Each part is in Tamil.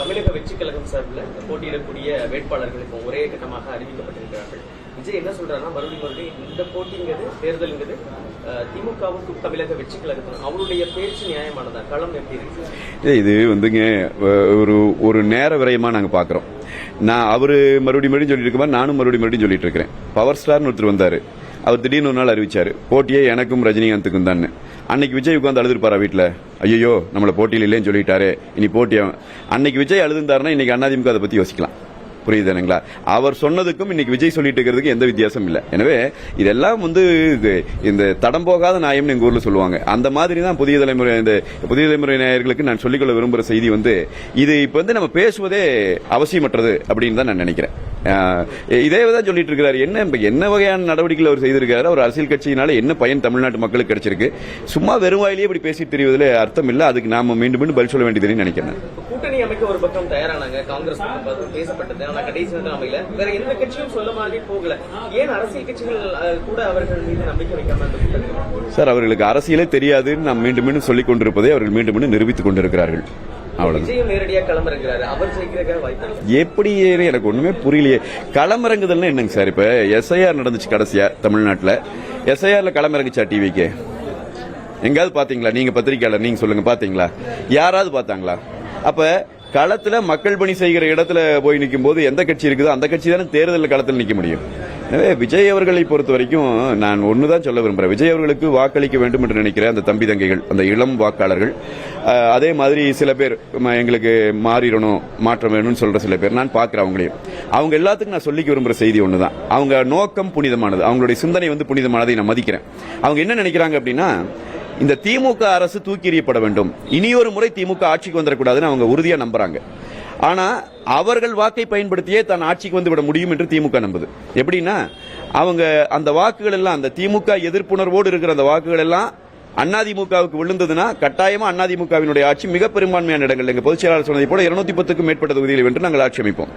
தமிழக வெற்றி கழகம் சார்பில் போட்டியிடக்கூடிய வேட்பாளர்கள் இப்போ ஒரே கட்டமாக அறிவிக்கப்பட்டிருக்கிறார்கள். விஜய் என்ன சொல்றாருன்னா, மறுபடியும் இந்த போட்டிங்கிறது தேர்தலுங்கிறது திமுகவுக்கும் தமிழக வெற்றி கழகத்துக்கும் அவருடைய பேச்சு நியாயமானதா? களம் எப்படி இருக்கு? இது வந்துங்க ஒரு நேர விரயமா நாங்க பாக்குறோம். நான் அவரு மறுபடியும் சொல்லிட்டு இருக்க மாதிரி நானும் மறுபடியும் சொல்லிட்டு இருக்கிறேன். பவர் ஸ்டார்னு ஒருத்தர் வந்தாரு, அவர் திடீர்னு ஒரு நாள் அறிவிச்சாரு போட்டியே எனக்கும் ரஜினிகாந்துக்கும் தான். அன்னைக்கு விஜய் உட்காந்து அழுதுருப்பாரா வீட்டுல? ஐயோ நம்மள போட்டியில் இல்லைன்னு சொல்லிட்டாரு, இனி போட்டியா? அன்னைக்கு விஜய் அழுதுந்தாருன்னா இன்னைக்கு அதிமுக அதை பத்தி யோசிக்கலாம். புரியுதுங்களா? அவர் சொன்னதுக்கும் இன்னைக்கு விஜய் சொல்லிட்டு இருக்கிறதுக்கு எந்த வித்தியாசம் இல்ல. எனவே இதெல்லாம் இந்த தடம் போகாத நியாயம்னு எங்க ஊர்ல சொல்லுவாங்க. அந்த மாதிரி தான் புதிய தலைமுறை நேயர்களுக்கு நான் சொல்லிக்கொள்ள விரும்புற செய்தி இது இப்ப நம்ம பேசுவதே அவசியமற்றது அப்படின்னு தான் நான் நினைக்கிறேன். இதே தான் சொல்லிட்டு இருக்கிறாரு. என்ன வகையான நடவடிக்கைகள் அவர் செய்திருக்காரு? அவர் அரசியல் கட்சியினால என்ன பயன் தமிழ்நாட்டு மக்களுக்கு கிடைச்சிருக்கு? சும்மா வெறும் வாயிலேயே இப்படி பேசி தெரிவதில் அர்த்தம் இல்ல. அதுக்கு நாம மீண்டும் பதில் சொல்ல வேண்டியதுன்னு நினைக்கிறேன். கூட்டணி அமைக்க ஒரு பக்கம் தயாரானாங்க, காங்கிரஸ் பேசப்பட்டது. ஆனா கடைசி அமையல. வேற எந்த கட்சியும் சொல்ல மாதிரி போகல. ஏன் அரசியல் கட்சிகள் கூட அவர்கள் மீது நம்பிக்கை வைக்காம? சார், அவர்களுக்கு அரசியலே தெரியாதுன்னு நாம் மீண்டும் சொல்லிக் கொண்டிருப்பதை அவர்கள் மீண்டும் நிரூபித்துக் கொண்டிருக்கிறார்கள். எப்படி எனக்கு ஒண்ணுமே புரியலையே. களமிறங்குதல் என்னங்க சார்? இப்ப எஸ்ஐஆர் நடந்துச்சு கடைசியா தமிழ்நாட்டில். எஸ்ஐஆர்ல களமிறங்குச்சா டிவிக்கு? எங்காவது பாத்தீங்களா? நீங்க பத்திரிகையாளர், நீங்க சொல்லுங்க, பாத்தீங்களா? யாராவது பாத்தாங்களா? அப்ப களத்துல மக்கள் பணி செய்கிற இடத்துல போய் நிற்கும் போது எந்த கட்சி இருக்குதோ அந்த கட்சி தானே தேர்தல் களத்தில் நிற்க முடியும். எனவே விஜய் அவர்களை பொறுத்த வரைக்கும் நான் ஒண்ணுதான் சொல்ல விரும்புறேன். விஜய் அவர்களுக்கு வாக்களிக்க வேண்டும் என்று நினைக்கிற அந்த தம்பி தங்கைகள், அந்த இளம் வாக்காளர்கள், அதே மாதிரி சில பேர் எங்களுக்கு மாறிடணும், மாற்றம் வேணும்னு சொல்ற சில பேர் நான் பாக்குறேன். அவங்க எல்லாத்துக்கும் நான் சொல்லிக்க விரும்புற செய்தி ஒண்ணுதான். அவங்க நோக்கம் புனிதமானது, அவங்களுடைய சிந்தனை புனிதமானதை நான் மதிக்கிறேன். அவங்க என்ன நினைக்கிறாங்க அப்படின்னா, இந்த திமுக அரசு தூக்கி எறியப்பட வேண்டும், இனியொரு முறை திமுக ஆட்சிக்கு வந்துடக்கூடாதுன்னு அவங்க உறுதியா நம்புறாங்க. ஆனா அவர்கள் வாக்கை பயன்படுத்தியே தான் ஆட்சிக்கு வந்துவிட முடியும் என்று திமுக நம்புது. எப்படின்னா, அவங்க அந்த வாக்குகள் எல்லாம், அந்த திமுக எதிர்ப்புணர்வோடு இருக்கிற அந்த வாக்குகள் எல்லாம் அதிமுகவுக்கு விழுந்ததுன்னா கட்டாயமா அதிமுகவினுடைய ஆட்சி மிக பெரும்பான்மையான இடங்கள், எங்க பொதுச் செயலாளர் சொன்னதை போல 210க்கும் மேற்பட்ட தொகுதிகளை வென்று நாங்கள் ஆட்சி அமைப்போம்.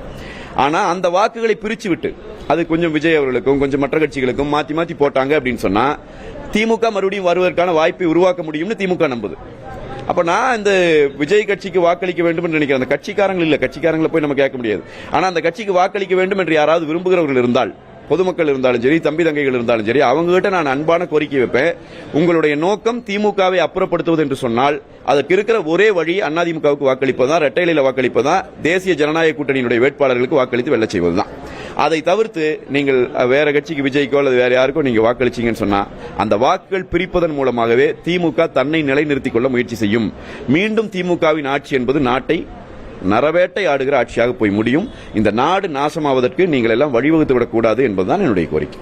ஆனா அந்த வாக்குகளை பிரிச்சு விட்டு அது கொஞ்சம் விஜய் அவர்களுக்கும் கொஞ்சம் மற்ற கட்சிகளுக்கும் மாத்தி போட்டாங்க அப்படின்னு சொன்னா திமுக மறுபடியும் வருவதற்கான வாய்ப்பை உருவாக்க முடியும்னு திமுக நம்புது. அப்ப நான் இந்த விஜய் கட்சிக்கு வாக்களிக்க வேண்டும் என்று நினைக்கிறேன். அந்த கட்சிக்காரங்கள் இல்ல, கட்சிக்காரங்களை போய் நம்ம கேட்க முடியாது. ஆனா அந்த கட்சிக்கு வாக்களிக்க வேண்டும் என்று யாராவது விரும்புகிறவர்கள் இருந்தால், பொதுமக்கள் இருந்தாலும் சரி, தம்பி தங்கைகள் இருந்தாலும் சரி, அவங்க கிட்ட நான் அன்பான கோரிக்கை வைப்பேன். உங்களுடைய நோக்கம் திமுகவை அப்புறப்படுத்துவது என்று சொன்னால் அதற்கு இருக்கிற ஒரே வழி அதிமுகவுக்கு வாக்களிப்பதுதான், இரட்டை இலையில வாக்களிப்பதுதான், தேசிய ஜனநாயக கூட்டணியினுடைய வேட்பாளர்களுக்கு வாக்களித்து வெல்ல செய்வதுதான். அதை தவிர்த்து நீங்கள் வேற கட்சிக்கு, விஜய்க்கோ அல்லது வேற யாருக்கோ நீங்க வாக்களிச்சீங்கன்னு சொன்னா அந்த வாக்குகள் பிரிப்பதன் மூலமாகவே திமுக தன்னை நிலைநிறுத்திக் கொள்ள முயற்சி செய்யும். மீண்டும் திமுகவின் ஆட்சி என்பது நாட்டை நரவேட்டை ஆடுகிற ஆட்சியாக போய் முடியும். இந்த நாடு நாசமாவதற்கு நீங்கள் எல்லாம் வழிவகுத்து விடக்கூடாது என்பதுதான் என்னுடைய கோரிக்கை.